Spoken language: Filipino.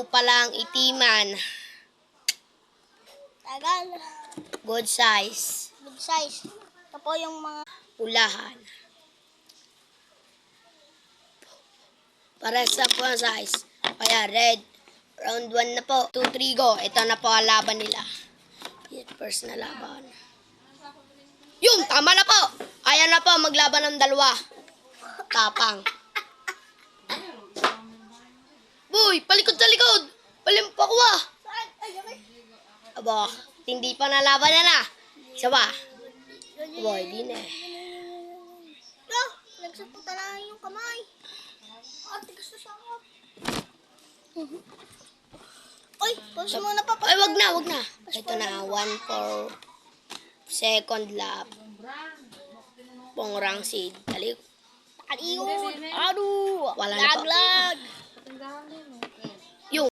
Malabo palang itiman. Tagal. Good size. Good size. Ito po yung mga... Ulahan. Para sa po ang size. Kaya red. Round 1 na po. 2, 3, go. Ito na po ang laban nila. First na laban. Yung, tama na po. Ayan na po, maglaban ng dalawa. Tapang. Boy, palikod sa likod. Palimpak ko ah. Aba, hindi pa nalaban na na. Isa ba? Boy, di na eh. Nagsaputa na yung kamay. Tigas na siya ako. Oy, pause muna pa. Ay, wag na. Ito na, 1 for second lap. Pongrang seed. Dali. Ayun. Aduh. Wala na po. Laglag.